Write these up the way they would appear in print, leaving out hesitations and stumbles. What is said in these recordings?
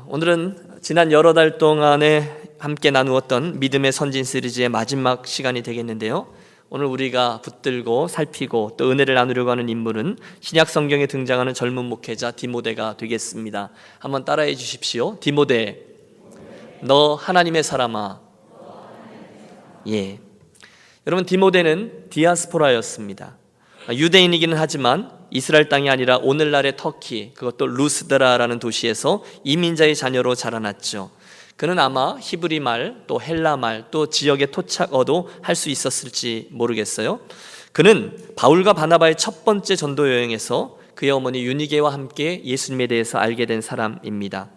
오늘은 지난 여러 달 동안에 함께 나누었던 믿음의 선진 시리즈의 마지막 시간이 되겠는데요. 오늘 우리가 붙들고 살피고 또 은혜를 나누려고 하는 인물은 신약 성경에 등장하는 젊은 목회자 디모데가 되겠습니다. 한번 따라해 주십시오. 디모데, 너 하나님의 사람아. 예. 여러분, 디모데는 디아스포라였습니다. 유대인이기는 하지만 이스라엘 땅이 아니라 오늘날의 터키, 그것도 루스드라라는 도시에서 이민자의 자녀로 자라났죠. 그는 아마 히브리 말, 또 헬라 말, 또 지역의 토착어도 할 수 있었을지 모르겠어요. 그는 바울과 바나바의 첫 번째 전도 여행에서 그의 어머니 유니게와 함께 예수님에 대해서 알게 된 사람입니다.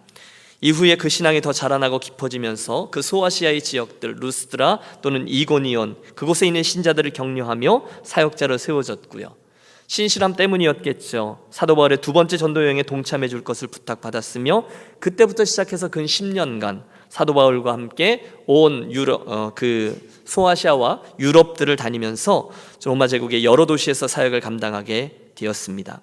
이후에 그 신앙이 더 자라나고 깊어지면서 그 소아시아의 지역들, 루스드라 또는 이고니온, 그곳에 있는 신자들을 격려하며 사역자로 세워졌고요. 신실함 때문이었겠죠. 사도 바울의 두 번째 전도 여행에 동참해 줄 것을 부탁받았으며 그때부터 시작해서 근 10년간 사도 바울과 함께 온 유럽, 소아시아와 유럽들을 다니면서 로마 제국의 여러 도시에서 사역을 감당하게 되었습니다.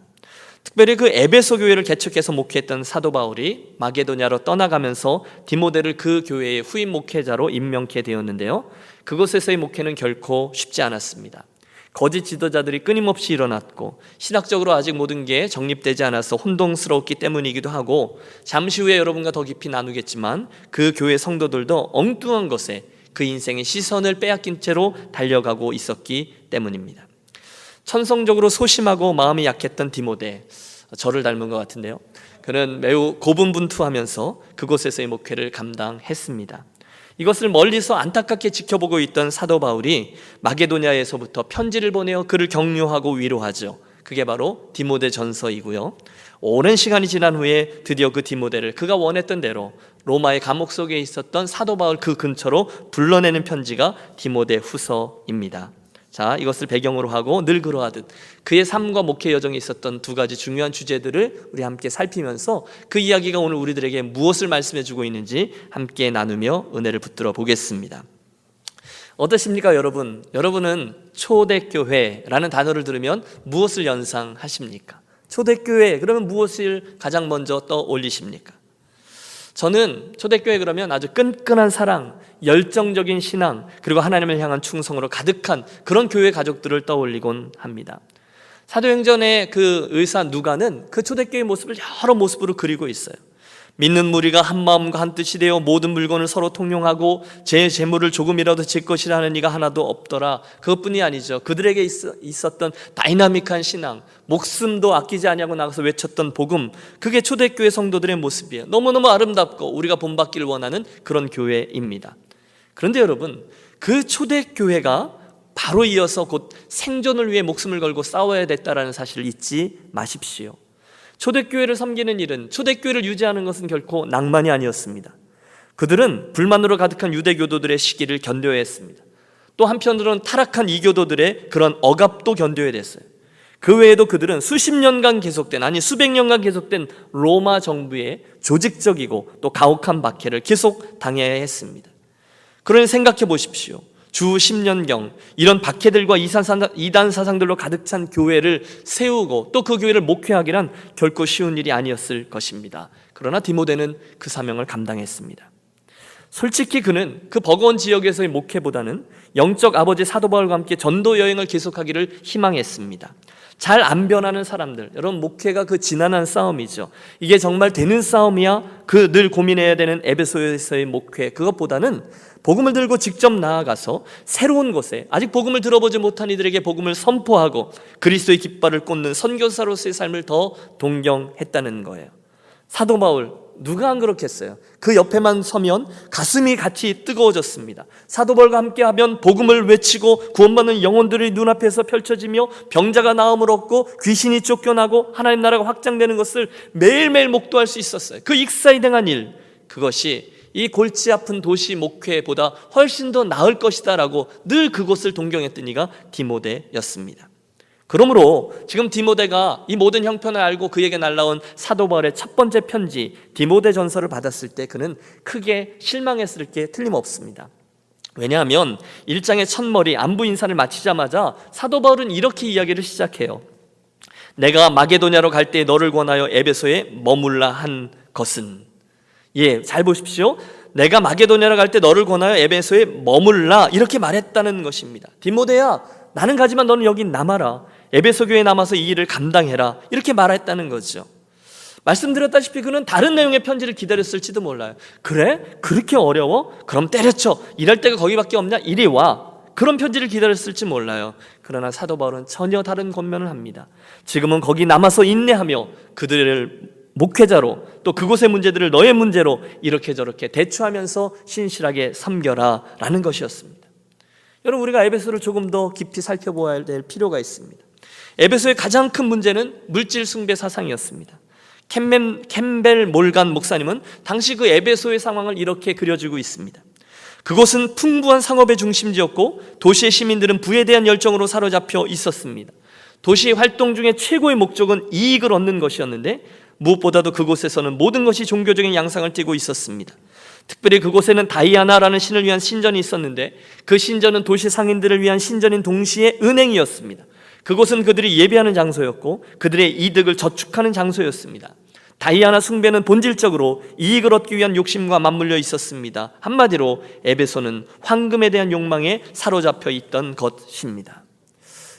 특별히 그 에베소 교회를 개척해서 목회했던 사도 바울이 마게도냐로 떠나가면서 디모데를 그 교회의 후임 목회자로 임명케 되었는데요. 그곳에서의 목회는 결코 쉽지 않았습니다. 거짓 지도자들이 끊임없이 일어났고 신학적으로 아직 모든 게 정립되지 않아서 혼동스러웠기 때문이기도 하고, 잠시 후에 여러분과 더 깊이 나누겠지만 그 교회 성도들도 엉뚱한 것에 그 인생의 시선을 빼앗긴 채로 달려가고 있었기 때문입니다. 천성적으로 소심하고 마음이 약했던 디모데, 저를 닮은 것 같은데요. 그는 매우 고분분투하면서 그곳에서의 목회를 감당했습니다. 이것을 멀리서 안타깝게 지켜보고 있던 사도 바울이 마게도냐에서부터 편지를 보내어 그를 격려하고 위로하죠. 그게 바로 디모데 전서이고요. 오랜 시간이 지난 후에 드디어 그 디모데를 그가 원했던 대로 로마의 감옥 속에 있었던 사도 바울 그 근처로 불러내는 편지가 디모데 후서입니다. 자, 이것을 배경으로 하고 늘 그러하듯 그의 삶과 목회 여정에 있었던 두 가지 중요한 주제들을 우리 함께 살피면서 그 이야기가 오늘 우리들에게 무엇을 말씀해 주고 있는지 함께 나누며 은혜를 붙들어 보겠습니다. 어떠십니까, 여러분? 여러분은 초대교회라는 단어를 들으면 무엇을 연상하십니까? 초대교회 그러면 무엇을 가장 먼저 떠올리십니까? 저는 초대교회 그러면 아주 끈끈한 사랑, 열정적인 신앙, 그리고 하나님을 향한 충성으로 가득한 그런 교회 가족들을 떠올리곤 합니다. 사도행전의 그 의사 누가는 그 초대교회의 모습을 여러 모습으로 그리고 있어요. 믿는 무리가 한 마음과 한 뜻이 되어 모든 물건을 서로 통용하고 제 재물을 조금이라도 제 것이라 하는 이가 하나도 없더라. 그것뿐이 아니죠. 그들에게 있었던 다이나믹한 신앙, 목숨도 아끼지 아니하고 나가서 외쳤던 복음, 그게 초대교회 성도들의 모습이에요. 너무너무 아름답고 우리가 본받기를 원하는 그런 교회입니다. 그런데 여러분, 그 초대교회가 바로 이어서 곧 생존을 위해 목숨을 걸고 싸워야 됐다라는 사실을 잊지 마십시오. 초대교회를 섬기는 일은, 초대교회를 유지하는 것은 결코 낭만이 아니었습니다. 그들은 불만으로 가득한 유대교도들의 시기를 견뎌야 했습니다. 또 한편으로는 타락한 이교도들의 그런 억압도 견뎌야 됐어요. 그 외에도 그들은 수십 년간 계속된, 아니 수백 년간 계속된 로마 정부의 조직적이고 또 가혹한 박해를 계속 당해야 했습니다. 그러니 생각해 보십시오. 주 10년경 이런 박해들과 이단 사상들로 가득 찬 교회를 세우고 또 그 교회를 목회하기란 결코 쉬운 일이 아니었을 것입니다. 그러나 디모데는 그 사명을 감당했습니다. 솔직히 그는 그 버거운 지역에서의 목회보다는 영적 아버지 사도 바울과 함께 전도 여행을 계속하기를 희망했습니다. 잘 안 변하는 사람들, 여러분, 목회가 그 지난한 싸움이죠. 이게 정말 되는 싸움이야? 그 늘 고민해야 되는 에베소에서의 목회, 그것보다는 복음을 들고 직접 나아가서 새로운 곳에 아직 복음을 들어보지 못한 이들에게 복음을 선포하고 그리스도의 깃발을 꽂는 선교사로서의 삶을 더 동경했다는 거예요. 사도 바울, 누가 안 그렇겠어요? 그 옆에만 서면 가슴이 같이 뜨거워졌습니다. 사도 바울과 함께하면 복음을 외치고 구원받는 영혼들이 눈앞에서 펼쳐지며 병자가 나음을 얻고 귀신이 쫓겨나고 하나님 나라가 확장되는 것을 매일매일 목도할 수 있었어요. 그 익사이등한 일, 그것이 이 골치 아픈 도시 목회보다 훨씬 더 나을 것이다 라고 늘 그곳을 동경했던 이가 디모데였습니다. 그러므로 지금 디모데가 이 모든 형편을 알고 그에게 날라온 사도 바울의 첫 번째 편지 디모데 전서를 받았을 때 그는 크게 실망했을 게 틀림없습니다. 왜냐하면 1장의 첫머리 안부 인사를 마치자마자 사도 바울은 이렇게 이야기를 시작해요. 내가 마게도냐로 갈 때 너를 권하여 에베소에 머물라 한 것은, 예, 잘 보십시오. 내가 마게도냐로 갈 때 너를 권하여 에베소에 머물라 이렇게 말했다는 것입니다. 디모데야, 나는 가지만 너는 여기 남아라. 에베소 교회에 남아서 이 일을 감당해라 이렇게 말했다는 거죠. 말씀드렸다시피 그는 다른 내용의 편지를 기다렸을지도 몰라요. 그래? 그렇게 어려워? 그럼 때려쳐. 일할 데가 거기밖에 없냐? 이리 와. 그런 편지를 기다렸을지 몰라요. 그러나 사도 바울은 전혀 다른 권면을 합니다. 지금은 거기 남아서 인내하며 그들을 목회자로, 또 그곳의 문제들을 너의 문제로 이렇게 저렇게 대처하면서 신실하게 섬겨라 라는 것이었습니다. 여러분, 우리가 에베소를 조금 더 깊이 살펴보아야 될 필요가 있습니다. 에베소의 가장 큰 문제는 물질 숭배 사상이었습니다. 캠벨 몰간 목사님은 당시 그 에베소의 상황을 이렇게 그려주고 있습니다. 그곳은 풍부한 상업의 중심지였고 도시의 시민들은 부에 대한 열정으로 사로잡혀 있었습니다. 도시의 활동 중에 최고의 목적은 이익을 얻는 것이었는데 무엇보다도 그곳에서는 모든 것이 종교적인 양상을 띠고 있었습니다. 특별히 그곳에는 다이아나라는 신을 위한 신전이 있었는데 그 신전은 도시 상인들을 위한 신전인 동시에 은행이었습니다. 그곳은 그들이 예배하는 장소였고 그들의 이득을 저축하는 장소였습니다. 다이아나 숭배는 본질적으로 이익을 얻기 위한 욕심과 맞물려 있었습니다. 한마디로 에베소는 황금에 대한 욕망에 사로잡혀 있던 것입니다.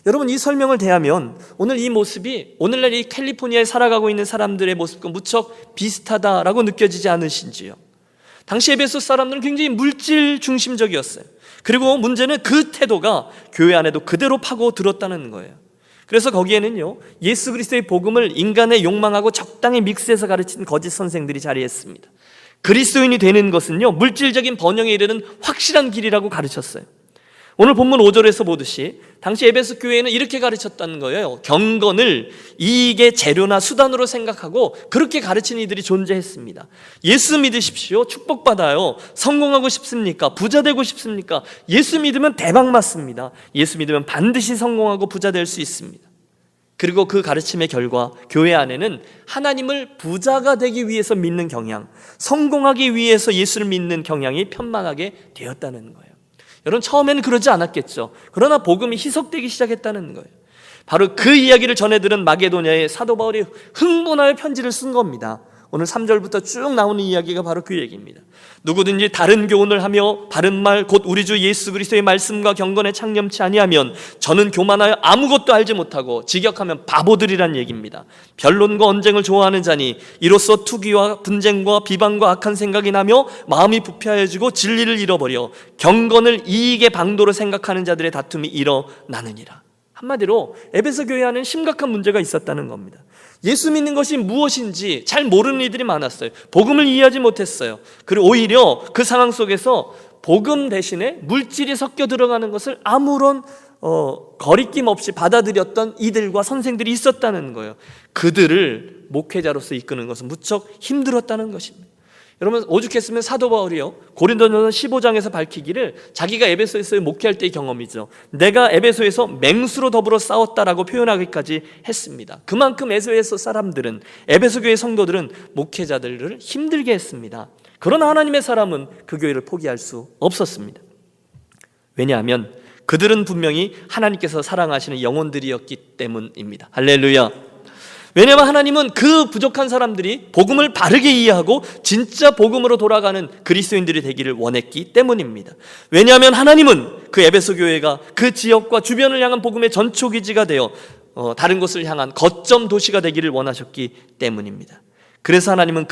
여러분, 이 설명을 대하면 오늘 이 모습이 오늘날 이 캘리포니아에 살아가고 있는 사람들의 모습과 무척 비슷하다라고 느껴지지 않으신지요? 당시 에베소 사람들은 굉장히 물질 중심적이었어요. 그리고 문제는 그 태도가 교회 안에도 그대로 파고들었다는 거예요. 그래서 거기에는요, 예수 그리스도의 복음을 인간의 욕망하고 적당히 믹스해서 가르치는 거짓 선생들이 자리했습니다. 그리스도인이 되는 것은요, 물질적인 번영에 이르는 확실한 길이라고 가르쳤어요. 오늘 본문 5절에서 보듯이 당시 에베소 교회는 이렇게 가르쳤다는 거예요. 경건을 이익의 재료나 수단으로 생각하고 그렇게 가르치는 이들이 존재했습니다. 예수 믿으십시오. 축복받아요. 성공하고 싶습니까? 부자 되고 싶습니까? 예수 믿으면 대박 맞습니다. 예수 믿으면 반드시 성공하고 부자 될 수 있습니다. 그리고 그 가르침의 결과 교회 안에는 하나님을 부자가 되기 위해서 믿는 경향, 성공하기 위해서 예수를 믿는 경향이 편만하게 되었다는 거예요. 여러분, 처음에는 그러지 않았겠죠. 그러나 복음이 희석되기 시작했다는 거예요. 바로 그 이야기를 전해들은 마게도냐의 사도 바울이 흥분하여 편지를 쓴 겁니다. 오늘 3절부터 쭉 나오는 이야기가 바로 그 얘기입니다. 누구든지 다른 교훈을 하며 바른 말 곧 우리 주 예수 그리스도의 말씀과 경건에 창념치 아니하면 저는 교만하여 아무것도 알지 못하고 직역하면 바보들이란 얘기입니다. 변론과 언쟁을 좋아하는 자니 이로써 투기와 분쟁과 비방과 악한 생각이 나며 마음이 부패하여지고 진리를 잃어버려 경건을 이익의 방도로 생각하는 자들의 다툼이 일어나느니라. 한마디로 에베소 교회 안에는 심각한 문제가 있었다는 겁니다. 예수 믿는 것이 무엇인지 잘 모르는 이들이 많았어요. 복음을 이해하지 못했어요. 그리고 오히려 그 상황 속에서 복음 대신에 물질이 섞여 들어가는 것을 아무런 거리낌 없이 받아들였던 이들과 선생들이 있었다는 거예요. 그들을 목회자로서 이끄는 것은 무척 힘들었다는 것입니다. 여러분, 오죽했으면 사도 바울이요, 고린도전서 15장에서 밝히기를 자기가 에베소에서 목회할 때의 경험이죠. 내가 에베소에서 맹수로 더불어 싸웠다라고 표현하기까지 했습니다. 그만큼 에베소 사람들은, 에베소 교회 성도들은 목회자들을 힘들게 했습니다. 그러나 하나님의 사람은 그 교회를 포기할 수 없었습니다. 왜냐하면 그들은 분명히 하나님께서 사랑하시는 영혼들이었기 때문입니다. 할렐루야. 왜냐하면 하나님은 그 부족한 사람들이 복음을 바르게 이해하고 진짜 복음으로 돌아가는 그리스도인들이 되기를 원했기 때문입니다. 왜냐하면 하나님은 그 에베소 교회가 그 지역과 주변을 향한 복음의 전초기지가 되어 다른 곳을 향한 거점 도시가 되기를 원하셨기 때문입니다. 그래서 하나님은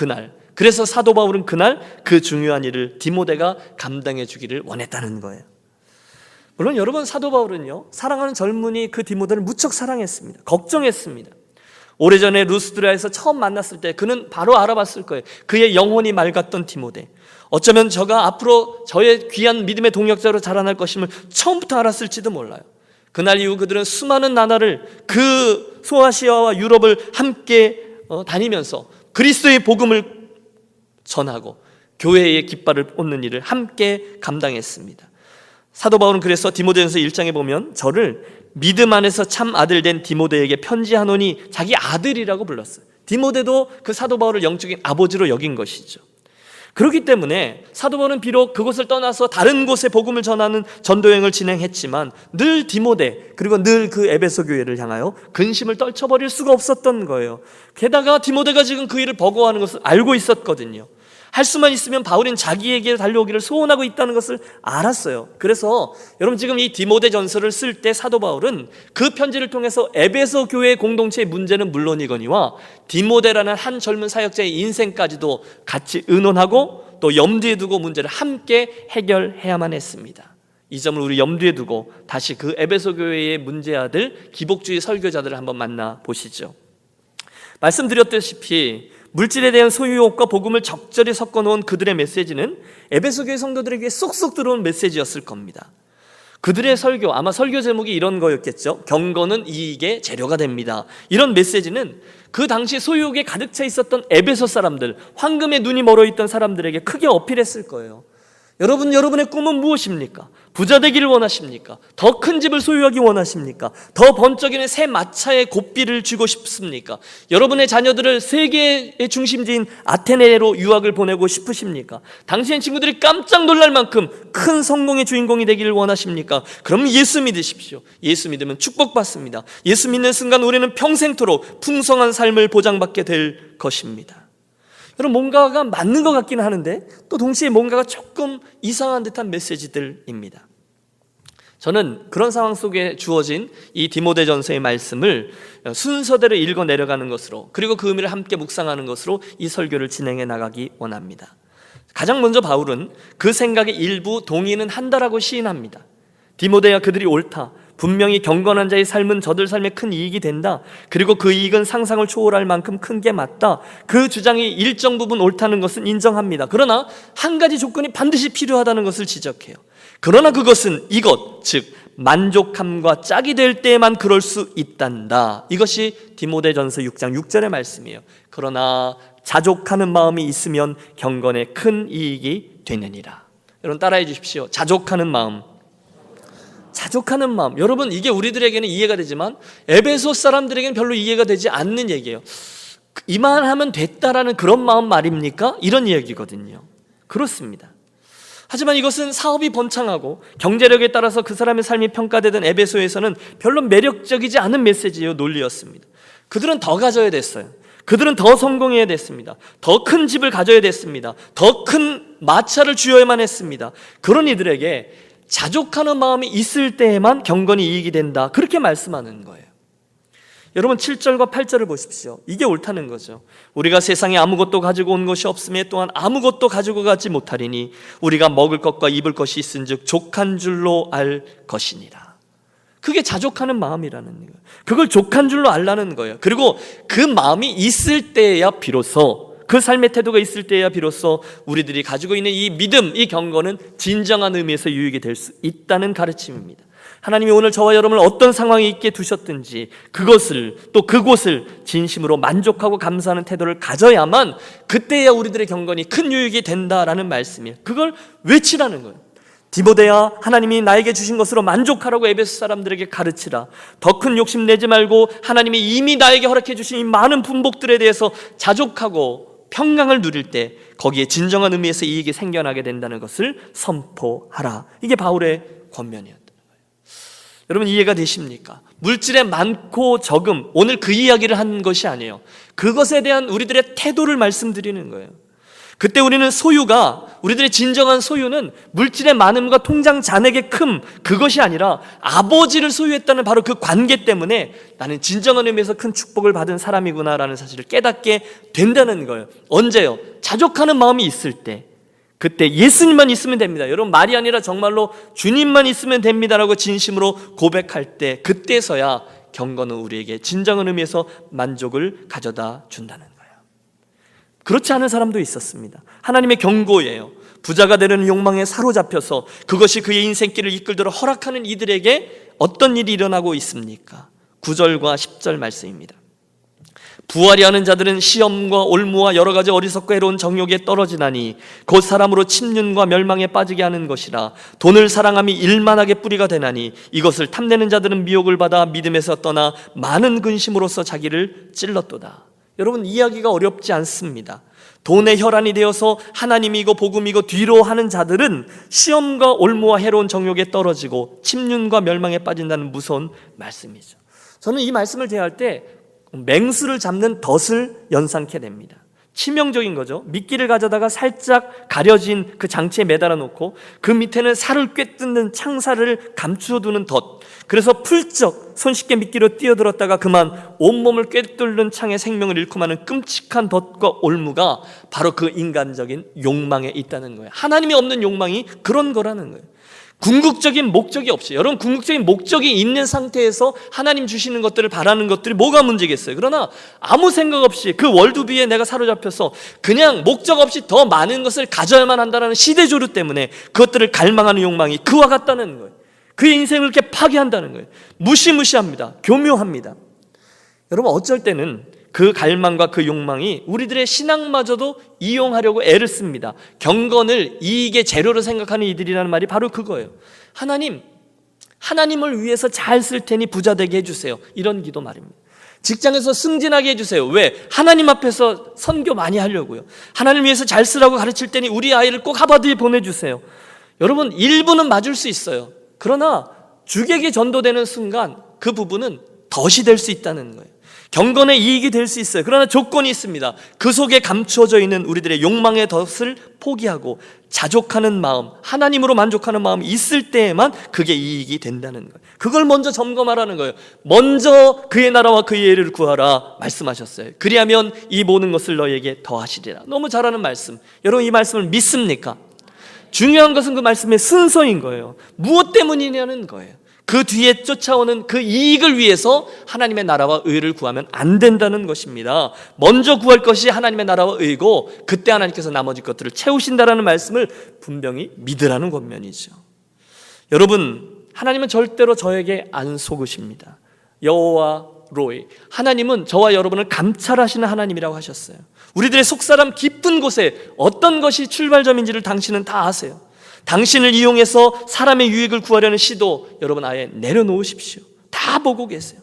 그래서 사도 바울은 그날 그 중요한 일을 디모데가 감당해 주기를 원했다는 거예요. 물론 여러분, 사도 바울은요, 사랑하는 젊은이 그 디모데를 무척 사랑했습니다. 걱정했습니다. 오래전에 루스드라에서 처음 만났을 때 그는 바로 알아봤을 거예요. 그의 영혼이 맑았던 디모데. 어쩌면 저가 앞으로 저의 귀한 믿음의 동역자로 자라날 것임을 처음부터 알았을지도 몰라요. 그날 이후 그들은 수많은 나라를, 그 소아시아와 유럽을 함께 다니면서 그리스도의 복음을 전하고 교회의 깃발을 꽂는 일을 함께 감당했습니다. 사도 바울은 그래서 디모데전서 1장에 보면 저를 믿음 안에서 참 아들 된 디모데에게 편지하노니 자기 아들이라고 불렀어요. 디모데도 그 사도 바울을 영적인 아버지로 여긴 것이죠. 그렇기 때문에 사도 바울은 비록 그곳을 떠나서 다른 곳에 복음을 전하는 전도여행을 진행했지만 늘 디모데, 그리고 늘 그 에베소 교회를 향하여 근심을 떨쳐버릴 수가 없었던 거예요. 게다가 디모데가 지금 그 일을 버거워하는 것을 알고 있었거든요. 할 수만 있으면 바울은 자기에게 달려오기를 소원하고 있다는 것을 알았어요. 그래서 여러분 지금 이 디모데전서를 쓸 때 사도 바울은 그 편지를 통해서 에베소 교회 공동체의 문제는 물론이거니와 디모데라는 한 젊은 사역자의 인생까지도 같이 의논하고 또 염두에 두고 문제를 함께 해결해야만 했습니다. 이 점을 우리 염두에 두고 다시 그 에베소 교회의 문제아들 기복주의 설교자들을 한번 만나보시죠. 말씀드렸다시피 물질에 대한 소유욕과 복음을 적절히 섞어놓은 그들의 메시지는 에베소 교회 성도들에게 쏙쏙 들어온 메시지였을 겁니다. 그들의 설교, 아마 설교 제목이 이런 거였겠죠. 경건은 이익의 재료가 됩니다. 이런 메시지는 그 당시 소유욕에 가득 차 있었던 에베소 사람들, 황금에 눈이 멀어 있던 사람들에게 크게 어필했을 거예요. 여러분의 꿈은 무엇입니까? 부자 되기를 원하십니까? 더 큰 집을 소유하기 원하십니까? 더 번쩍이는 새 마차의 고삐를 쥐고 싶습니까? 여러분의 자녀들을 세계의 중심지인 아테네로 유학을 보내고 싶으십니까? 당신의 친구들이 깜짝 놀랄 만큼 큰 성공의 주인공이 되기를 원하십니까? 그럼 예수 믿으십시오. 예수 믿으면 축복받습니다. 예수 믿는 순간 우리는 평생토록 풍성한 삶을 보장받게 될 것입니다. 여러분, 뭔가가 맞는 것 같기는 하는데 또 동시에 뭔가가 조금 이상한 듯한 메시지들입니다. 저는 그런 상황 속에 주어진 이 디모데전서의 말씀을 순서대로 읽어 내려가는 것으로, 그리고 그 의미를 함께 묵상하는 것으로 이 설교를 진행해 나가기 원합니다. 가장 먼저 바울은 그 생각의 일부 동의는 한다라고 시인합니다. 디모데야, 그들이 옳다. 분명히 경건한 자의 삶은 저들 삶에 큰 이익이 된다. 그리고 그 이익은 상상을 초월할 만큼 큰 게 맞다. 그 주장이 일정 부분 옳다는 것은 인정합니다. 그러나 한 가지 조건이 반드시 필요하다는 것을 지적해요. 그러나 그것은 이것, 즉 만족함과 짝이 될 때에만 그럴 수 있단다. 이것이 디모데전서 6장 6절의 말씀이에요. 그러나 자족하는 마음이 있으면 경건에 큰 이익이 되느니라. 여러분 따라해 주십시오. 자족하는 마음. 자족하는 마음. 여러분, 이게 우리들에게는 이해가 되지만 에베소 사람들에게는 별로 이해가 되지 않는 얘기예요. 이만하면 됐다라는 그런 마음 말입니까? 이런 이야기거든요. 그렇습니다. 하지만 이것은 사업이 번창하고 경제력에 따라서 그 사람의 삶이 평가되던 에베소에서는 별로 매력적이지 않은 메시지요, 논리였습니다. 그들은 더 가져야 됐어요. 그들은 더 성공해야 됐습니다. 더 큰 집을 가져야 됐습니다. 더 큰 마차를 쥐어야만 했습니다. 그런 이들에게 자족하는 마음이 있을 때에만 경건이 이익이 된다, 그렇게 말씀하는 거예요. 여러분 7절과 8절을 보십시오. 이게 옳다는 거죠. 우리가 세상에 아무것도 가지고 온 것이 없음에 또한 아무것도 가지고 가지 못하리니 우리가 먹을 것과 입을 것이 있은즉 족한 줄로 알 것이니라. 그게 자족하는 마음이라는 거예요. 그걸 족한 줄로 알라는 거예요. 그리고 그 마음이 있을 때야 비로소, 그 삶의 태도가 있을 때야 비로소 우리들이 가지고 있는 이 믿음, 이 경건은 진정한 의미에서 유익이 될 수 있다는 가르침입니다. 하나님이 오늘 저와 여러분을 어떤 상황에 있게 두셨든지 그것을, 또 그곳을 진심으로 만족하고 감사하는 태도를 가져야만 그때야 우리들의 경건이 큰 유익이 된다라는 말씀이에요. 그걸 외치라는 거예요. 디모데야, 하나님이 나에게 주신 것으로 만족하라고 에베소 사람들에게 가르치라. 더 큰 욕심 내지 말고 하나님이 이미 나에게 허락해 주신 이 많은 분복들에 대해서 자족하고 평강을 누릴 때 거기에 진정한 의미에서 이익이 생겨나게 된다는 것을 선포하라. 이게 바울의 권면이었던 거예요. 여러분 이해가 되십니까? 물질의 많고 적음, 오늘 그 이야기를 한 것이 아니에요. 그것에 대한 우리들의 태도를 말씀드리는 거예요. 그때 우리는 소유가, 우리들의 진정한 소유는 물질의 많음과 통장 잔액의 큼, 그것이 아니라 아버지를 소유했다는 바로 그 관계 때문에 나는 진정한 의미에서 큰 축복을 받은 사람이구나라는 사실을 깨닫게 된다는 거예요. 언제요? 자족하는 마음이 있을 때, 그때 예수님만 있으면 됩니다. 여러분 말이 아니라 정말로 주님만 있으면 됩니다라고 진심으로 고백할 때, 그때서야 경건은 우리에게 진정한 의미에서 만족을 가져다 준다는 거예요. 그렇지 않은 사람도 있었습니다. 하나님의 경고예요. 부자가 되려는 욕망에 사로잡혀서 그것이 그의 인생길을 이끌도록 허락하는 이들에게 어떤 일이 일어나고 있습니까? 9절과 10절 말씀입니다. 부하리 하는 자들은 시험과 올무와 여러 가지 어리석고 해로운 정욕에 떨어지나니 곧 사람으로 침륜과 멸망에 빠지게 하는 것이라. 돈을 사랑함이 일만하게 뿌리가 되나니 이것을 탐내는 자들은 미혹을 받아 믿음에서 떠나 많은 근심으로써 자기를 찔렀도다. 여러분 이야기가 어렵지 않습니다. 돈의 혈안이 되어서 하나님이고 복음이고 뒤로 하는 자들은 시험과 올무와 해로운 정욕에 떨어지고 침륜과 멸망에 빠진다는 무서운 말씀이죠. 저는 이 말씀을 대할 때 맹수를 잡는 덫을 연상케 됩니다. 치명적인 거죠. 미끼를 가져다가 살짝 가려진 그 장치에 매달아 놓고 그 밑에는 살을 꿰뚫는 창살을 감추어두는 덫. 그래서 풀쩍 손쉽게 미끼로 뛰어들었다가 그만 온몸을 꿰뚫는 창에 생명을 잃고 마는 끔찍한 덫과 올무가 바로 그 인간적인 욕망에 있다는 거예요. 하나님이 없는 욕망이 그런 거라는 거예요. 궁극적인 목적이 없이, 여러분 궁극적인 목적이 있는 상태에서 하나님 주시는 것들을 바라는 것들이 뭐가 문제겠어요? 그러나 아무 생각 없이 그 월드비에 내가 사로잡혀서 그냥 목적 없이 더 많은 것을 가져야만 한다는 시대조류 때문에 그것들을 갈망하는 욕망이 그와 같다는 거예요. 그의 인생을 이렇게 파괴한다는 거예요. 무시무시합니다. 교묘합니다. 여러분 어쩔 때는 그 갈망과 그 욕망이 우리들의 신앙마저도 이용하려고 애를 씁니다. 경건을 이익의 재료로 생각하는 이들이라는 말이 바로 그거예요. 하나님을 위해서 잘 쓸 테니 부자 되게 해주세요. 이런 기도 말입니다. 직장에서 승진하게 해주세요. 왜? 하나님 앞에서 선교 많이 하려고요. 하나님 위해서 잘 쓰라고 가르칠 테니 우리 아이를 꼭 하버드에 보내주세요. 여러분 일부는 맞을 수 있어요. 그러나 주객이 전도되는 순간 그 부분은 덫이 될 수 있다는 거예요. 경건의 이익이 될 수 있어요. 그러나 조건이 있습니다. 그 속에 감추어져 있는 우리들의 욕망의 덫을 포기하고 자족하는 마음, 하나님으로 만족하는 마음이 있을 때에만 그게 이익이 된다는 거예요. 그걸 먼저 점검하라는 거예요. 먼저 그의 나라와 그의 의를 구하라 말씀하셨어요. 그리하면 이 모든 것을 너에게 더하시리라. 너무 잘하는 말씀. 여러분 이 말씀을 믿습니까? 중요한 것은 그 말씀의 순서인 거예요. 무엇 때문이냐는 거예요. 그 뒤에 쫓아오는 그 이익을 위해서 하나님의 나라와 의를 구하면 안 된다는 것입니다. 먼저 구할 것이 하나님의 나라와 의고 그때 하나님께서 나머지 것들을 채우신다라는 말씀을 분명히 믿으라는 권면이죠. 여러분 하나님은 절대로 저에게 안 속으십니다. 여호와 로이, 하나님은 저와 여러분을 감찰하시는 하나님이라고 하셨어요. 우리들의 속사람 깊은 곳에 어떤 것이 출발점인지를 당신은 다 아세요. 당신을 이용해서 사람의 유익을 구하려는 시도 여러분 아예 내려놓으십시오. 다 보고 계세요.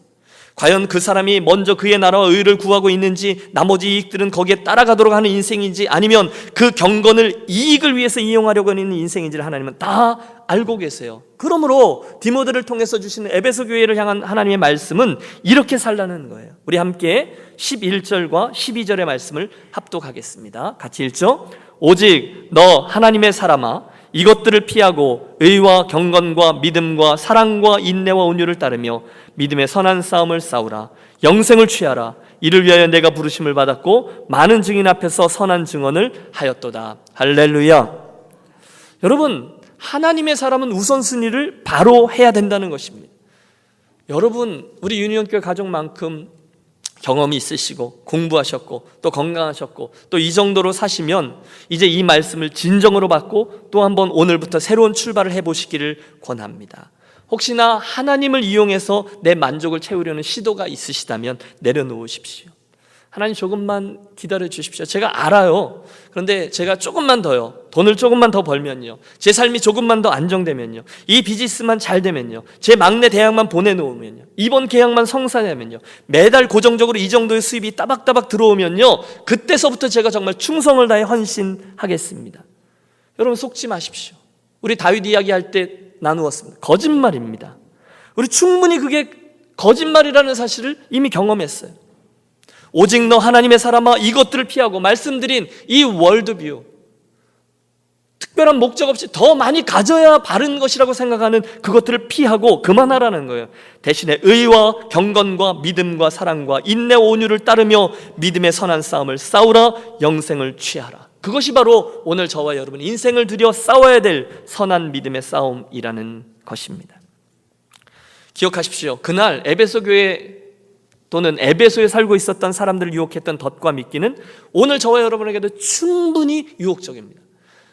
과연 그 사람이 먼저 그의 나라와 의를 구하고 있는지 나머지 이익들은 거기에 따라가도록 하는 인생인지 아니면 그 경건을 이익을 위해서 이용하려고 하는 인생인지를 하나님은 다 알고 계세요. 그러므로 디모데를 통해서 주시는 에베소 교회를 향한 하나님의 말씀은 이렇게 살라는 거예요. 우리 함께 11절과 12절의 말씀을 합독하겠습니다. 같이 읽죠. 오직 너 하나님의 사람아 이것들을 피하고 의와 경건과 믿음과 사랑과 인내와 온유를 따르며 믿음의 선한 싸움을 싸우라. 영생을 취하라. 이를 위하여 내가 부르심을 받았고 많은 증인 앞에서 선한 증언을 하였도다. 할렐루야. 여러분 하나님의 사람은 우선순위를 바로 해야 된다는 것입니다. 여러분 우리 유니온교회 가족만큼 경험이 있으시고 공부하셨고 또 건강하셨고 또 이 정도로 사시면 이제 이 말씀을 진정으로 받고 또 한번 오늘부터 새로운 출발을 해보시기를 권합니다. 혹시나 하나님을 이용해서 내 만족을 채우려는 시도가 있으시다면 내려놓으십시오. 하나님 조금만 기다려 주십시오. 제가 알아요. 그런데 제가 조금만 더요. 돈을 조금만 더 벌면요. 제 삶이 조금만 더 안정되면요. 이 비즈니스만 잘 되면요. 제 막내 대학만 보내놓으면요. 이번 계약만 성사되면요. 매달 고정적으로 이 정도의 수입이 따박따박 들어오면요. 그때서부터 제가 정말 충성을 다해 헌신하겠습니다. 여러분 속지 마십시오. 우리 다윗 이야기할 때 나누었습니다. 거짓말입니다. 우리 충분히 그게 거짓말이라는 사실을 이미 경험했어요. 오직 너 하나님의 사람아 이것들을 피하고 말씀드린 이 월드뷰 특별한 목적 없이 더 많이 가져야 바른 것이라고 생각하는 그것들을 피하고 그만하라는 거예요. 대신에 의와 경건과 믿음과 사랑과 인내와 온유를 따르며 믿음의 선한 싸움을 싸우라. 영생을 취하라. 그것이 바로 오늘 저와 여러분 인생을 들여 싸워야 될 선한 믿음의 싸움이라는 것입니다. 기억하십시오. 그날 에베소 교회 또는 에베소에 살고 있었던 사람들을 유혹했던 덫과 미끼는 오늘 저와 여러분에게도 충분히 유혹적입니다.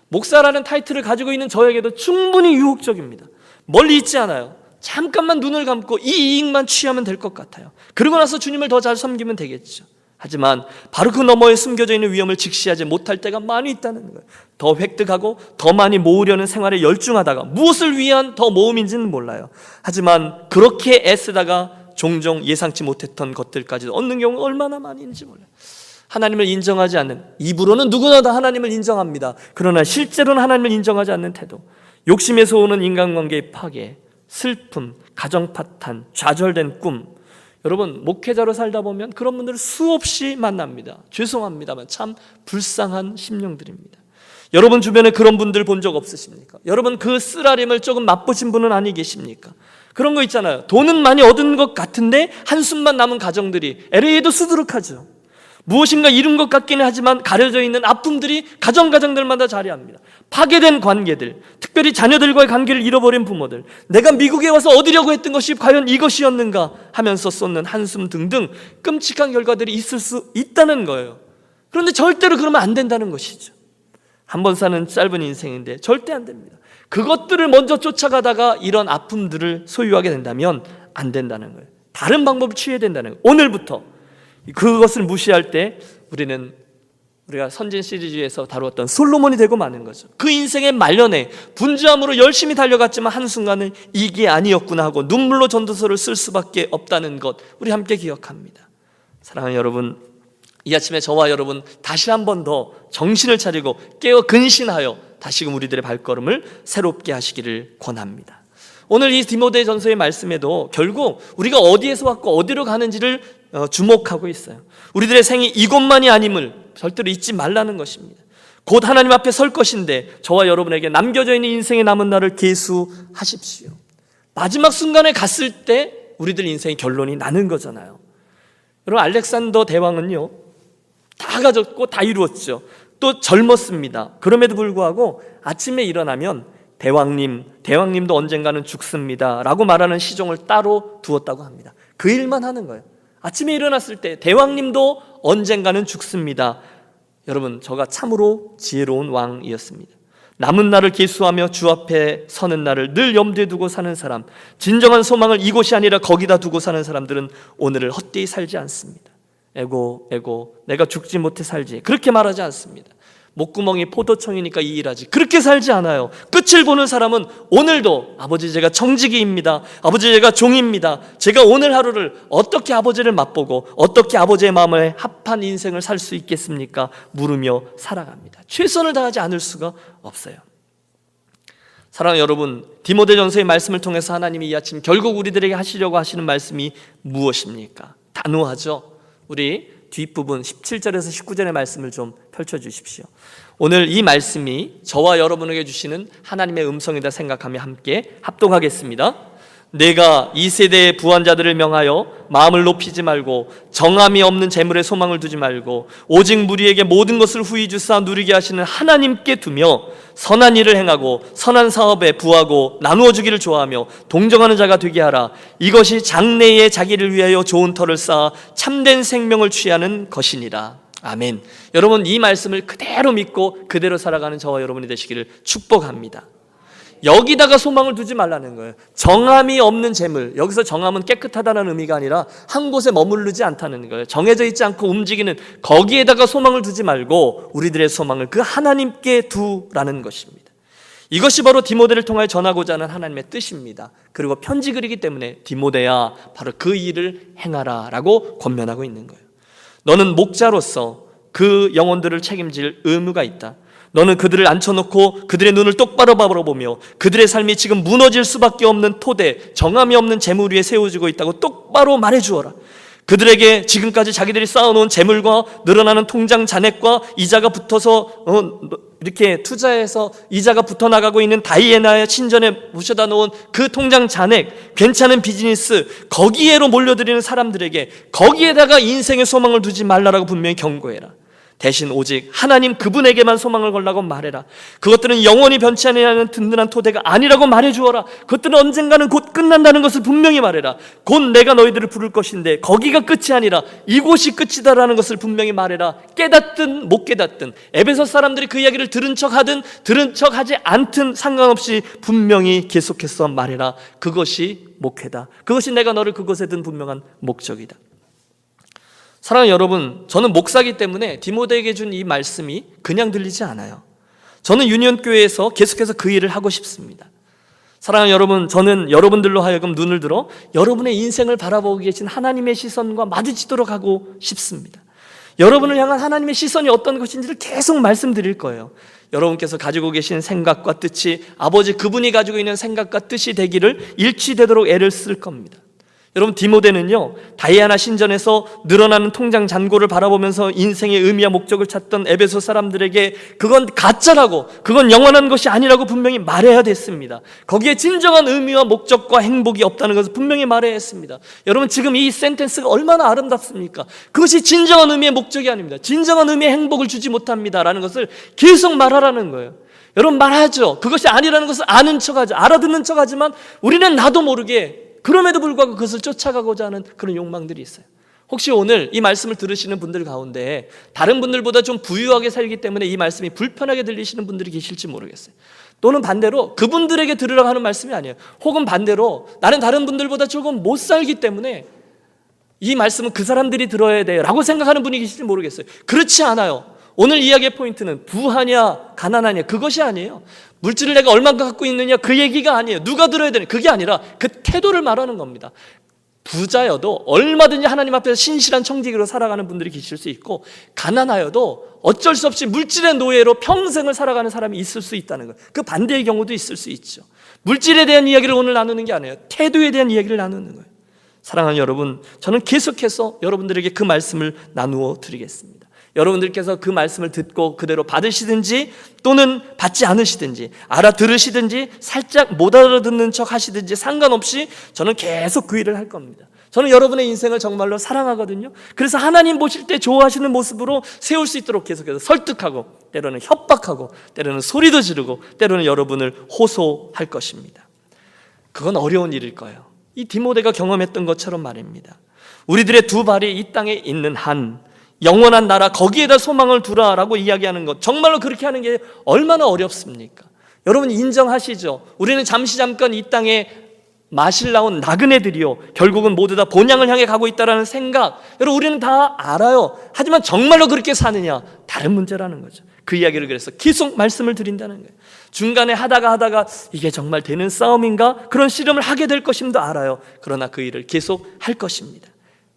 목사라는 타이틀을 가지고 있는 저에게도 충분히 유혹적입니다. 멀리 있지 않아요. 잠깐만 눈을 감고 이 이익만 취하면 될 것 같아요. 그러고 나서 주님을 더 잘 섬기면 되겠죠. 하지만 바로 그 너머에 숨겨져 있는 위험을 직시하지 못할 때가 많이 있다는 거예요. 더 획득하고 더 많이 모으려는 생활에 열중하다가 무엇을 위한 더 모음인지는 몰라요. 하지만 그렇게 애쓰다가 종종 예상치 못했던 것들까지도 얻는 경우가 얼마나 많이 있는지 몰라요. 하나님을 인정하지 않는, 입으로는 누구나 다 하나님을 인정합니다. 그러나 실제로는 하나님을 인정하지 않는 태도, 욕심에서 오는 인간관계의 파괴, 슬픔, 가정 파탄, 좌절된 꿈, 여러분, 목회자로 살다 보면 그런 분들을 수없이 만납니다. 죄송합니다만 참 불쌍한 심령들입니다. 여러분 주변에 그런 분들 본 적 없으십니까? 여러분 그 쓰라림을 조금 맛보신 분은 아니 계십니까? 그런 거 있잖아요. 돈은 많이 얻은 것 같은데 한숨만 남은 가정들이 LA에도 수두룩하죠. 무엇인가 이룬 것 같기는 하지만 가려져 있는 아픔들이 가정가정들마다 자리합니다. 파괴된 관계들, 특별히 자녀들과의 관계를 잃어버린 부모들, 내가 미국에 와서 얻으려고 했던 것이 과연 이것이었는가 하면서 쏟는 한숨 등등 끔찍한 결과들이 있을 수 있다는 거예요. 그런데 절대로 그러면 안 된다는 것이죠. 한 번 사는 짧은 인생인데 절대 안 됩니다. 그것들을 먼저 쫓아가다가 이런 아픔들을 소유하게 된다면 안 된다는 거예요. 다른 방법을 취해야 된다는 거예요. 오늘부터 그것을 무시할 때 우리가 선진 시리즈에서 다루었던 솔로몬이 되고 마는 거죠. 그 인생의 말년에 분주함으로 열심히 달려갔지만 한순간은 이게 아니었구나 하고 눈물로 전도서를 쓸 수밖에 없다는 것, 우리 함께 기억합니다. 사랑하는 여러분, 이 아침에 저와 여러분 다시 한 번 더 정신을 차리고 깨어 근신하여 다시금 우리들의 발걸음을 새롭게 하시기를 권합니다. 오늘 이 디모데전서의 말씀에도 결국 우리가 어디에서 왔고 어디로 가는지를 주목하고 있어요. 우리들의 생이 이곳만이 아님을 절대로 잊지 말라는 것입니다. 곧 하나님 앞에 설 것인데 저와 여러분에게 남겨져 있는 인생의 남은 날을 계수하십시오. 마지막 순간에 갔을 때 우리들 인생의 결론이 나는 거잖아요. 여러분, 알렉산더 대왕은요 다 가졌고 다 이루었죠. 또 젊었습니다. 그럼에도 불구하고 아침에 일어나면 대왕님도 언젠가는 죽습니다 라고 말하는 시종을 따로 두었다고 합니다. 그 일만 하는 거예요. 아침에 일어났을 때 대왕님도 언젠가는 죽습니다. 여러분, 저가 참으로 지혜로운 왕이었습니다. 남은 날을 계수하며 주 앞에 서는 날을 늘 염두에 두고 사는 사람, 진정한 소망을 이곳이 아니라 거기다 두고 사는 사람들은 오늘을 헛되이 살지 않습니다. 에고 내가 죽지 못해 살지, 그렇게 말하지 않습니다. 목구멍이 포도청이니까 이 일하지, 그렇게 살지 않아요. 끝을 보는 사람은 오늘도 아버지 제가 청지기입니다, 아버지 제가 종입니다, 제가 오늘 하루를 어떻게 아버지를 맛보고 어떻게 아버지의 마음에 합한 인생을 살 수 있겠습니까? 물으며 살아갑니다. 최선을 다하지 않을 수가 없어요. 사랑하는 여러분, 디모데전서의 말씀을 통해서 하나님이 이 아침 결국 우리들에게 하시려고 하시는 말씀이 무엇입니까? 단호하죠. 우리 뒷부분 17절에서 19절의 말씀을 좀 펼쳐주십시오. 오늘 이 말씀이 저와 여러분에게 주시는 하나님의 음성이다 생각하며 함께 합독하겠습니다. 내가 이 세대의 부한자들을 명하여 마음을 높이지 말고 정함이 없는 재물에 소망을 두지 말고 오직 무리에게 모든 것을 후히 주사 누리게 하시는 하나님께 두며 선한 일을 행하고 선한 사업에 부하고 나누어 주기를 좋아하며 동정하는 자가 되게 하라. 이것이 장래에 자기를 위하여 좋은 터를 쌓아 참된 생명을 취하는 것이니라. 아멘. 여러분, 이 말씀을 그대로 믿고 그대로 살아가는 저와 여러분이 되시기를 축복합니다. 여기다가 소망을 두지 말라는 거예요. 정함이 없는 재물, 여기서 정함은 깨끗하다는 의미가 아니라 한 곳에 머무르지 않다는 거예요. 정해져 있지 않고 움직이는 거기에다가 소망을 두지 말고 우리들의 소망을 그 하나님께 두라는 것입니다. 이것이 바로 디모데를 통하여 전하고자 하는 하나님의 뜻입니다. 그리고 편지 글이기 때문에 디모데야 바로 그 일을 행하라 라고 권면하고 있는 거예요. 너는 목자로서 그 영혼들을 책임질 의무가 있다. 너는 그들을 앉혀놓고 그들의 눈을 똑바로 바라보며 그들의 삶이 지금 무너질 수밖에 없는 토대, 정함이 없는 재물 위에 세워지고 있다고 똑바로 말해주어라. 그들에게 지금까지 자기들이 쌓아놓은 재물과 늘어나는 통장 잔액과 이자가 붙어서 이렇게 투자해서 이자가 붙어나가고 있는 다이애나의 친전에 모셔다 놓은 그 통장 잔액, 괜찮은 비즈니스, 거기에로 몰려들이는 사람들에게 거기에다가 인생의 소망을 두지 말라라고 분명히 경고해라. 대신 오직 하나님 그분에게만 소망을 걸라고 말해라. 그것들은 영원히 변치 않는 든든한 토대가 아니라고 말해주어라. 그것들은 언젠가는 곧 끝난다는 것을 분명히 말해라. 곧 내가 너희들을 부를 것인데 거기가 끝이 아니라 이곳이 끝이다라는 것을 분명히 말해라. 깨닫든 못 깨닫든, 에베소 사람들이 그 이야기를 들은 척하든 들은 척하지 않든 상관없이 분명히 계속해서 말해라. 그것이 목회다. 그것이 내가 너를 그곳에 든 분명한 목적이다. 사랑하는 여러분, 저는 목사이기 때문에 디모데에게 준 이 말씀이 그냥 들리지 않아요. 저는 유니온교회에서 계속해서 그 일을 하고 싶습니다. 사랑하는 여러분, 저는 여러분들로 하여금 눈을 들어 여러분의 인생을 바라보고 계신 하나님의 시선과 마주치도록 하고 싶습니다. 여러분을 향한 하나님의 시선이 어떤 것인지를 계속 말씀드릴 거예요. 여러분께서 가지고 계신 생각과 뜻이 아버지 그분이 가지고 있는 생각과 뜻이 되기를 일치되도록 애를 쓸 겁니다. 여러분, 디모데는요, 다이아나 신전에서 늘어나는 통장 잔고를 바라보면서 인생의 의미와 목적을 찾던 에베소 사람들에게 그건 가짜라고, 그건 영원한 것이 아니라고 분명히 말해야 됐습니다. 거기에 진정한 의미와 목적과 행복이 없다는 것을 분명히 말해야 했습니다. 여러분, 지금 이 센텐스가 얼마나 아름답습니까? 그것이 진정한 의미의 목적이 아닙니다. 진정한 의미의 행복을 주지 못합니다 라는 것을 계속 말하라는 거예요. 여러분, 말하죠. 그것이 아니라는 것을 아는 척하죠. 알아듣는 척하지만 우리는 나도 모르게 그럼에도 불구하고 그것을 쫓아가고자 하는 그런 욕망들이 있어요. 혹시 오늘 이 말씀을 들으시는 분들 가운데 다른 분들보다 좀 부유하게 살기 때문에 이 말씀이 불편하게 들리시는 분들이 계실지 모르겠어요. 또는 반대로 그분들에게 들으라고 하는 말씀이 아니에요. 혹은 반대로 나는 다른 분들보다 조금 못 살기 때문에 이 말씀은 그 사람들이 들어야 돼요 라고 생각하는 분이 계실지 모르겠어요. 그렇지 않아요. 오늘 이야기의 포인트는 부하냐 가난하냐 그것이 아니에요. 물질을 내가 얼마나 갖고 있느냐 그 얘기가 아니에요. 누가 들어야 되냐 그게 아니라 그 태도를 말하는 겁니다. 부자여도 얼마든지 하나님 앞에서 신실한 청지기로 살아가는 분들이 계실 수 있고, 가난하여도 어쩔 수 없이 물질의 노예로 평생을 살아가는 사람이 있을 수 있다는 거예요. 그 반대의 경우도 있을 수 있죠. 물질에 대한 이야기를 오늘 나누는 게 아니에요. 태도에 대한 이야기를 나누는 거예요. 사랑하는 여러분, 저는 계속해서 여러분들에게 그 말씀을 나누어 드리겠습니다. 여러분들께서 그 말씀을 듣고 그대로 받으시든지 또는 받지 않으시든지 알아들으시든지 살짝 못 알아듣는 척 하시든지 상관없이 저는 계속 그 일을 할 겁니다. 저는 여러분의 인생을 정말로 사랑하거든요. 그래서 하나님 보실 때 좋아하시는 모습으로 세울 수 있도록 계속해서 설득하고, 때로는 협박하고, 때로는 소리도 지르고, 때로는 여러분을 호소할 것입니다. 그건 어려운 일일 거예요. 이 디모데가 경험했던 것처럼 말입니다. 우리들의 두 발이 이 땅에 있는 한 영원한 나라 거기에다 소망을 두라라고 이야기하는 것, 정말로 그렇게 하는 게 얼마나 어렵습니까? 여러분 인정하시죠? 우리는 잠깐 이 땅에 마실 나온 나그네들이요, 결국은 모두 다 본향을 향해 가고 있다는 생각, 여러분 우리는 다 알아요. 하지만 정말로 그렇게 사느냐, 다른 문제라는 거죠. 그 이야기를 그래서 계속 말씀을 드린다는 거예요. 중간에 하다가 이게 정말 되는 싸움인가? 그런 씨름을 하게 될 것임도 알아요. 그러나 그 일을 계속 할 것입니다.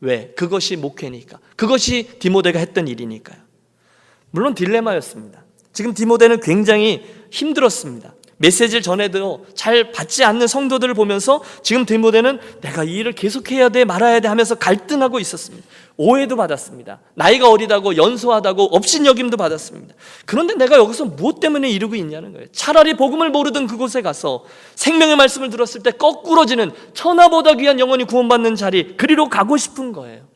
왜? 그것이 목회니까. 그것이 디모데가 했던 일이니까요. 물론 딜레마였습니다. 지금 디모데는 굉장히 힘들었습니다. 메시지를 전해도 잘 받지 않는 성도들을 보면서 지금 디모데는 내가 이 일을 계속해야 돼 말아야 돼 하면서 갈등하고 있었습니다. 오해도 받았습니다. 나이가 어리다고 연소하다고 업신여김도 받았습니다. 그런데 내가 여기서 무엇 때문에 이러고 있냐는 거예요. 차라리 복음을 모르던 그곳에 가서 생명의 말씀을 들었을 때 거꾸러지는 천하보다 귀한 영혼이 구원받는 자리, 그리로 가고 싶은 거예요.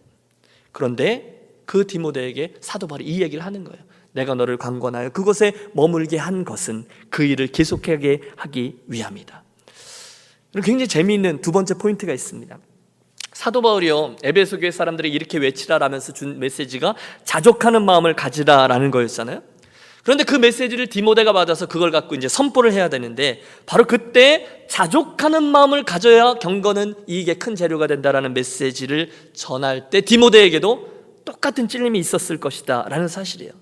그런데 그 디모데에게 사도 바울이 이 얘기를 하는 거예요. 내가 너를 강권하여 그곳에 머물게 한 것은 그 일을 계속하게 하기 위함이다. 굉장히 재미있는 두 번째 포인트가 있습니다. 사도 바울이요, 에베소 교회 사람들이 이렇게 외치라라면서 준 메시지가 자족하는 마음을 가지라라는 거였잖아요. 그런데 그 메시지를 디모데가 받아서 그걸 갖고 이제 선포를 해야 되는데, 바로 그때 자족하는 마음을 가져야 경건은 이익의 큰 재료가 된다라는 메시지를 전할 때 디모데에게도 똑같은 찔림이 있었을 것이다 라는 사실이에요.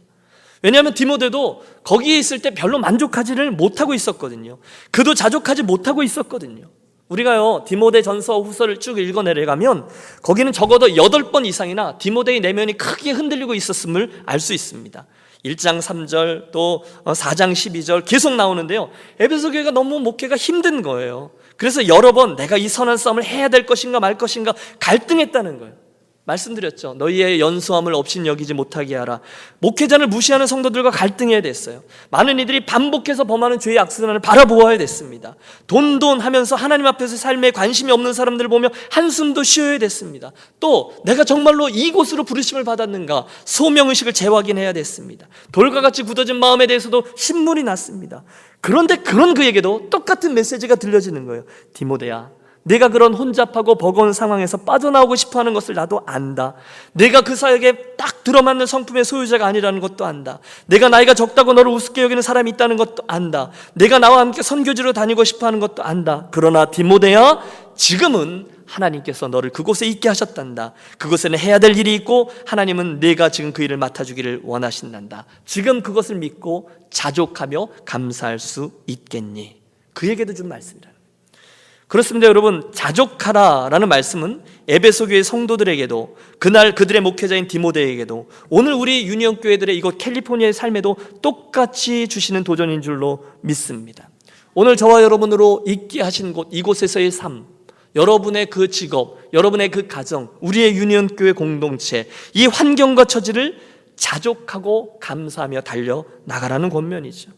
왜냐하면 디모데도 거기에 있을 때 별로 만족하지를 못하고 있었거든요. 그도 자족하지 못하고 있었거든요. 우리가요, 디모데 전서 후서를 쭉 읽어내려가면 거기는 적어도 8번 이상이나 디모데의 내면이 크게 흔들리고 있었음을 알 수 있습니다. 1장 3절 또 4장 12절 계속 나오는데요, 에베소 교회가 너무 목회가 힘든 거예요. 그래서 여러 번 내가 이 선한 싸움을 해야 될 것인가 말 것인가 갈등했다는 거예요. 말씀드렸죠. 너희의 연소함을 업신여기지 못하게 하라. 목회자를 무시하는 성도들과 갈등해야 됐어요. 많은 이들이 반복해서 범하는 죄의 악순환을 바라보아야 됐습니다. 돈 하면서 하나님 앞에서 삶에 관심이 없는 사람들을 보며 한숨도 쉬어야 됐습니다. 또 내가 정말로 이곳으로 부르심을 받았는가, 소명의식을 재확인해야 됐습니다. 돌과 같이 굳어진 마음에 대해서도 신물이 났습니다. 그런데 그런 그에게도 똑같은 메시지가 들려지는 거예요. 디모데야, 내가 그런 혼잡하고 버거운 상황에서 빠져나오고 싶어하는 것을 나도 안다. 내가 그 사역에 딱 들어맞는 성품의 소유자가 아니라는 것도 안다. 내가 나이가 적다고 너를 우습게 여기는 사람이 있다는 것도 안다. 내가 나와 함께 선교지로 다니고 싶어하는 것도 안다. 그러나 디모데야, 지금은 하나님께서 너를 그곳에 있게 하셨단다. 그곳에는 해야 될 일이 있고 하나님은 내가 지금 그 일을 맡아주기를 원하신단다. 지금 그것을 믿고 자족하며 감사할 수 있겠니? 그에게도 준 말씀이라. 그렇습니다. 여러분, 자족하라라는 말씀은 에베소 교회 성도들에게도, 그날 그들의 목회자인 디모데에게도, 오늘 우리 유니온 교회들의 이곳 캘리포니아의 삶에도 똑같이 주시는 도전인 줄로 믿습니다. 오늘 저와 여러분으로 있게 하신 곳, 이곳에서의 삶, 여러분의 그 직업, 여러분의 그 가정, 우리의 유니온교회 공동체, 이 환경과 처지를 자족하고 감사하며 달려나가라는 권면이죠.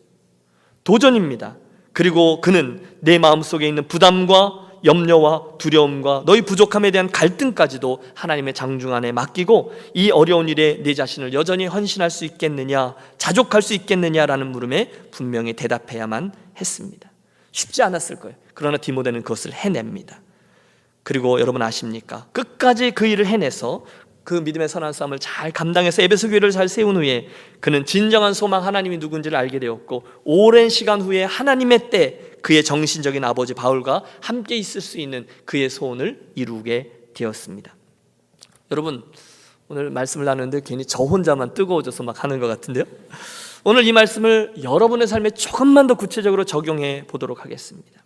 도전입니다. 그리고 그는 내 마음속에 있는 부담과 염려와 두려움과 너희 부족함에 대한 갈등까지도 하나님의 장중 안에 맡기고 이 어려운 일에 내 자신을 여전히 헌신할 수 있겠느냐, 자족할 수 있겠느냐라는 물음에 분명히 대답해야만 했습니다. 쉽지 않았을 거예요. 그러나 디모데는 그것을 해냅니다. 그리고 여러분 아십니까? 끝까지 그 일을 해내서 그 믿음의 선한 싸움을 잘 감당해서 에베소 교회를 잘 세운 후에 그는 진정한 소망 하나님이 누군지를 알게 되었고, 오랜 시간 후에 하나님의 때 그의 정신적인 아버지 바울과 함께 있을 수 있는 그의 소원을 이루게 되었습니다. 여러분, 오늘 말씀을 나누는데 괜히 저 혼자만 뜨거워져서 막 하는 것 같은데요. 오늘 이 말씀을 여러분의 삶에 조금만 더 구체적으로 적용해 보도록 하겠습니다.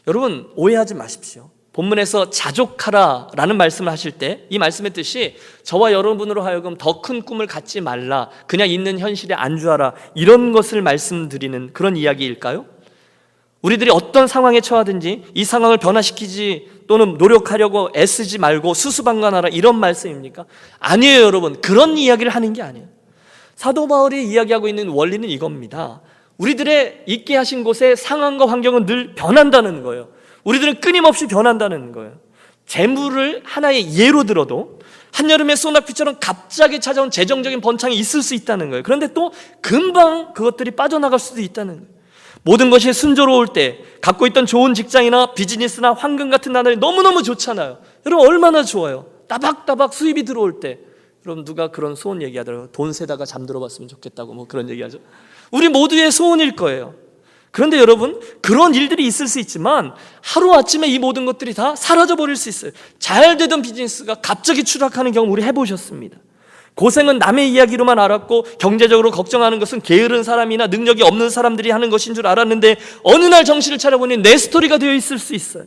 여러분, 오해하지 마십시오. 본문에서 자족하라 라는 말씀을 하실 때 이 말씀의 뜻이 저와 여러분으로 하여금 더 큰 꿈을 갖지 말라, 그냥 있는 현실에 안주하라, 이런 것을 말씀드리는 그런 이야기일까요? 우리들이 어떤 상황에 처하든지 이 상황을 변화시키지 또는 노력하려고 애쓰지 말고 수수방관하라, 이런 말씀입니까? 아니에요. 여러분, 그런 이야기를 하는 게 아니에요. 사도 바울이 이야기하고 있는 원리는 이겁니다. 우리들의 있게 하신 곳의 상황과 환경은 늘 변한다는 거예요. 우리들은 끊임없이 변한다는 거예요. 재물을 하나의 예로 들어도 한여름의 소낙비처럼 갑자기 찾아온 재정적인 번창이 있을 수 있다는 거예요. 그런데 또 금방 그것들이 빠져나갈 수도 있다는 거예요. 모든 것이 순조로울 때 갖고 있던 좋은 직장이나 비즈니스나 황금 같은 나날이 너무너무 좋잖아요. 여러분, 얼마나 좋아요. 따박따박 수입이 들어올 때. 여러분, 누가 그런 소원 얘기하더라고요. 돈 세다가 잠들어 봤으면 좋겠다고 뭐 그런 얘기하죠. 우리 모두의 소원일 거예요. 그런데 여러분, 그런 일들이 있을 수 있지만 하루아침에 이 모든 것들이 다 사라져버릴 수 있어요. 잘 되던 비즈니스가 갑자기 추락하는 경우 우리 해보셨습니다. 고생은 남의 이야기로만 알았고 경제적으로 걱정하는 것은 게으른 사람이나 능력이 없는 사람들이 하는 것인 줄 알았는데 어느 날 정신을 차려보니 내 스토리가 되어 있을 수 있어요.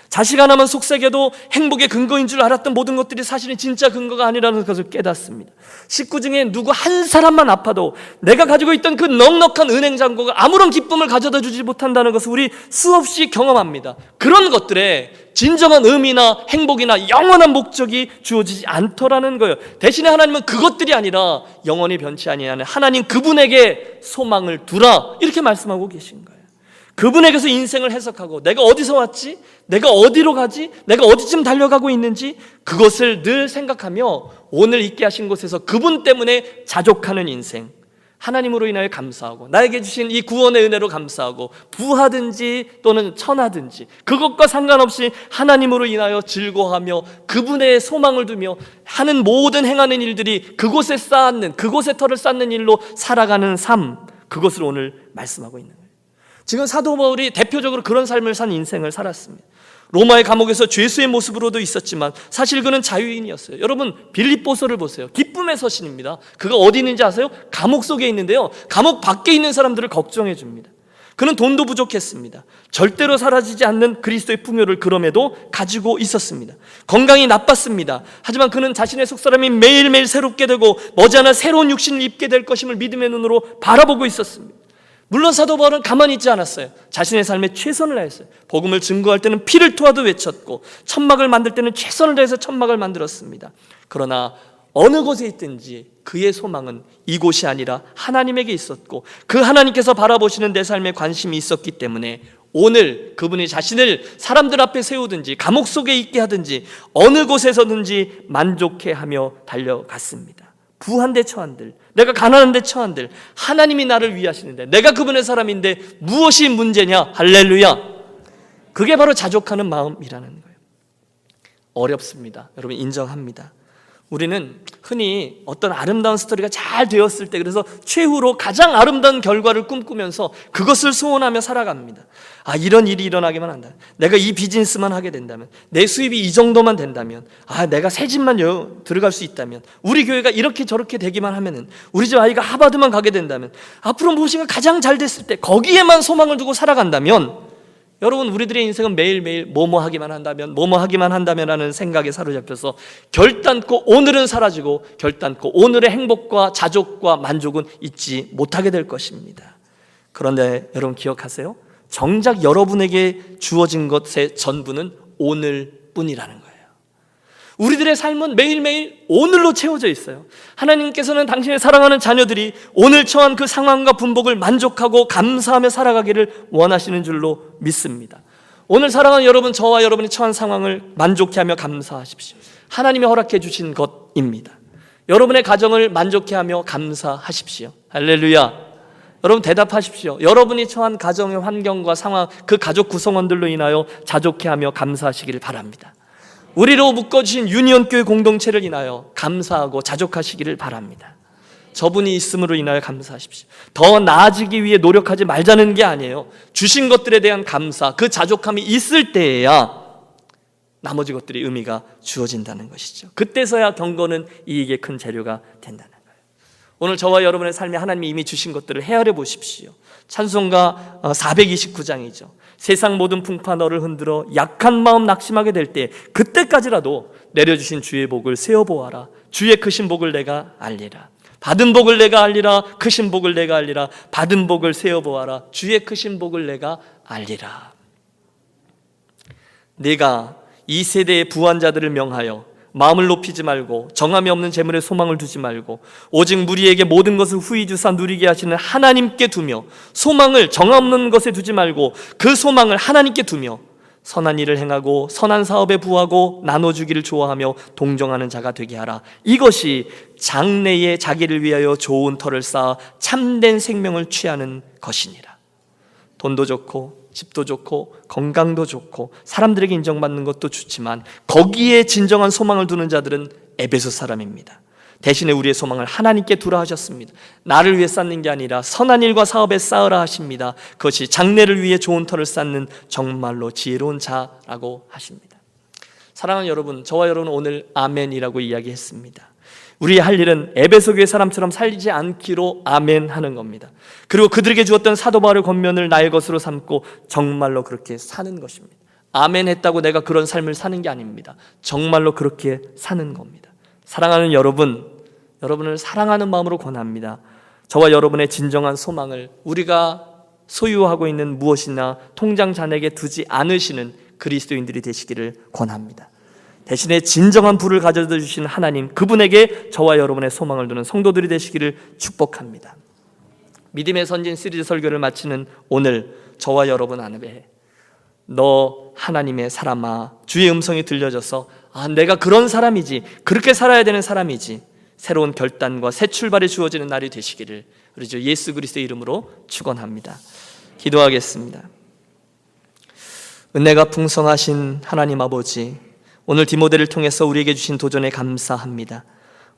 자식 하나만 속삭여도 행복의 근거인 줄 알았던 모든 것들이 사실은 진짜 근거가 아니라는 것을 깨닫습니다. 식구 중에 누구 한 사람만 아파도 내가 가지고 있던 그 넉넉한 은행 잔고가 아무런 기쁨을 가져다 주지 못한다는 것을 우리 수없이 경험합니다. 그런 것들에 진정한 의미나 행복이나 영원한 목적이 주어지지 않더라는 거예요. 대신에 하나님은 그것들이 아니라 영원히 변치 아니하는 하나님 그분에게 소망을 두라, 이렇게 말씀하고 계신 거예요. 그분에게서 인생을 해석하고 내가 어디서 왔지? 내가 어디로 가지? 내가 어디쯤 달려가고 있는지 그것을 늘 생각하며 오늘 있게 하신 곳에서 그분 때문에 자족하는 인생, 하나님으로 인하여 감사하고 나에게 주신 이 구원의 은혜로 감사하고 부하든지 또는 천하든지 그것과 상관없이 하나님으로 인하여 즐거워하며 그분의 소망을 두며 하는 모든 행하는 일들이 그곳에 쌓는, 그곳에 터를 쌓는 일로 살아가는 삶, 그것을 오늘 말씀하고 있는 거예요. 지금 사도 바울이 대표적으로 그런 삶을 산 인생을 살았습니다. 로마의 감옥에서 죄수의 모습으로도 있었지만 사실 그는 자유인이었어요. 여러분, 빌립보서를 보세요. 기쁨의 서신입니다. 그가 어디 있는지 아세요? 감옥 속에 있는데요, 감옥 밖에 있는 사람들을 걱정해 줍니다. 그는 돈도 부족했습니다. 절대로 사라지지 않는 그리스도의 풍요를 그럼에도 가지고 있었습니다. 건강이 나빴습니다. 하지만 그는 자신의 속사람이 매일매일 새롭게 되고 머지않아 새로운 육신을 입게 될 것임을 믿음의 눈으로 바라보고 있었습니다. 물론 사도 바울은 가만히 있지 않았어요. 자신의 삶에 최선을 다했어요. 복음을 증거할 때는 피를 토하도 외쳤고 천막을 만들 때는 최선을 다해서 천막을 만들었습니다. 그러나 어느 곳에 있든지 그의 소망은 이곳이 아니라 하나님에게 있었고 그 하나님께서 바라보시는 내 삶에 관심이 있었기 때문에 오늘 그분이 자신을 사람들 앞에 세우든지 감옥 속에 있게 하든지 어느 곳에서든지 만족해하며 달려갔습니다. 부한데 처한들, 내가 가난한데 처한들, 하나님이 나를 위하시는데 내가 그분의 사람인데 무엇이 문제냐? 할렐루야. 그게 바로 자족하는 마음이라는 거예요. 어렵습니다. 여러분, 인정합니다. 우리는 흔히 어떤 아름다운 스토리가 잘 되었을 때 그래서 최후로 가장 아름다운 결과를 꿈꾸면서 그것을 소원하며 살아갑니다. 아, 이런 일이 일어나기만 한다. 내가 이 비즈니스만 하게 된다면, 내 수입이 이 정도만 된다면, 아, 내가 새 집만 들어갈 수 있다면, 우리 교회가 이렇게 저렇게 되기만 하면은, 우리 집 아이가 하버드만 가게 된다면, 앞으로 무엇인가 가장 잘 됐을 때 거기에만 소망을 두고 살아간다면, 여러분, 우리들의 인생은 매일매일 뭐뭐 하기만 한다면 하는 생각에 사로잡혀서 결단코 오늘은 사라지고 결단코 오늘의 행복과 자족과 만족은 잊지 못하게 될 것입니다. 그런데 여러분 기억하세요? 정작 여러분에게 주어진 것의 전부는 오늘뿐이라는 거예요. 우리들의 삶은 매일매일 오늘로 채워져 있어요. 하나님께서는 당신의 사랑하는 자녀들이 오늘 처한 그 상황과 분복을 만족하고 감사하며 살아가기를 원하시는 줄로 믿습니다. 오늘 사랑하는 여러분, 저와 여러분이 처한 상황을 만족해하며 감사하십시오. 하나님이 허락해 주신 것입니다. 여러분의 가정을 만족해하며 감사하십시오. 할렐루야. 여러분 대답하십시오. 여러분이 처한 가정의 환경과 상황, 그 가족 구성원들로 인하여 자족해하며 감사하시기를 바랍니다. 우리로 묶어주신 유니온교회 공동체를 인하여 감사하고 자족하시기를 바랍니다. 저분이 있음으로 인하여 감사하십시오. 더 나아지기 위해 노력하지 말자는 게 아니에요. 주신 것들에 대한 감사, 그 자족함이 있을 때에야 나머지 것들이 의미가 주어진다는 것이죠. 그때서야 경건은 이익의 큰 재료가 된다는 거예요. 오늘 저와 여러분의 삶에 하나님이 이미 주신 것들을 헤아려 보십시오. 찬송가 429장이죠. 세상 모든 풍파 너를 흔들어 약한 마음 낙심하게 될 때 그때까지라도 내려주신 주의 복을 세어보아라. 주의 크신 복을 내가 알리라. 받은 복을 내가 알리라. 크신 복을 내가 알리라. 받은 복을 세어보아라. 주의 크신 복을 내가 알리라. 내가 이 세대의 부한자들을 명하여 마음을 높이지 말고 정함이 없는 재물에 소망을 두지 말고 오직 무리에게 모든 것을 후히 주사 누리게 하시는 하나님께 두며 소망을 정함 없는 것에 두지 말고 그 소망을 하나님께 두며 선한 일을 행하고 선한 사업에 부하고 나눠주기를 좋아하며 동정하는 자가 되게 하라. 이것이 장래에 자기를 위하여 좋은 터를 쌓아 참된 생명을 취하는 것이니라. 돈도 좋고 집도 좋고 건강도 좋고 사람들에게 인정받는 것도 좋지만 거기에 진정한 소망을 두는 자들은 에베소 사람입니다. 대신에 우리의 소망을 하나님께 두라 하셨습니다. 나를 위해 쌓는 게 아니라 선한 일과 사업에 쌓으라 하십니다. 그것이 장래를 위해 좋은 터를 쌓는 정말로 지혜로운 자라고 하십니다. 사랑하는 여러분, 저와 여러분은 오늘 아멘이라고 이야기했습니다. 우리의 할 일은 에베소 교회 사람처럼 살지 않기로 아멘 하는 겁니다. 그리고 그들에게 주었던 사도 바울의 권면을 나의 것으로 삼고 정말로 그렇게 사는 것입니다. 아멘 했다고 내가 그런 삶을 사는 게 아닙니다. 정말로 그렇게 사는 겁니다. 사랑하는 여러분, 여러분을 사랑하는 마음으로 권합니다. 저와 여러분의 진정한 소망을 우리가 소유하고 있는 무엇이나 통장 잔액에 두지 않으시는 그리스도인들이 되시기를 권합니다. 대신에 진정한 부를 가져다 주신 하나님, 그분에게 저와 여러분의 소망을 두는 성도들이 되시기를 축복합니다. 믿음의 선진 시리즈 설교를 마치는 오늘 저와 여러분 안에 너 하나님의 사람아, 주의 음성이 들려져서 내가 그런 사람이지, 그렇게 살아야 되는 사람이지, 새로운 결단과 새 출발이 주어지는 날이 되시기를 우리 주 예수 그리스도의 이름으로 축원합니다. 기도하겠습니다. 은혜가 풍성하신 하나님 아버지, 오늘 디모데를 통해서 우리에게 주신 도전에 감사합니다.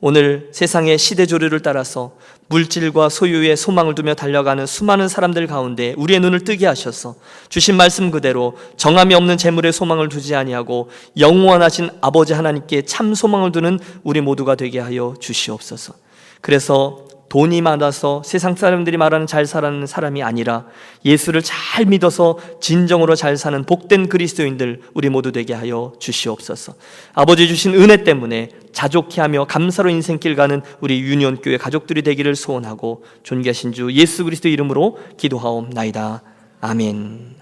오늘 세상의 시대조류를 따라서 물질과 소유에 소망을 두며 달려가는 수많은 사람들 가운데 우리의 눈을 뜨게 하셔서 주신 말씀 그대로 정함이 없는 재물에 소망을 두지 아니하고 영원하신 아버지 하나님께 참 소망을 두는 우리 모두가 되게 하여 주시옵소서. 그래서 돈이 많아서 세상 사람들이 말하는 잘 사는 사람이 아니라 예수를 잘 믿어서 진정으로 잘 사는 복된 그리스도인들 우리 모두 되게 하여 주시옵소서. 아버지 주신 은혜 때문에 자족해하며 감사로 인생길 가는 우리 유니온교회 가족들이 되기를 소원하고 존귀하신 주 예수 그리스도 이름으로 기도하옵나이다. 아멘.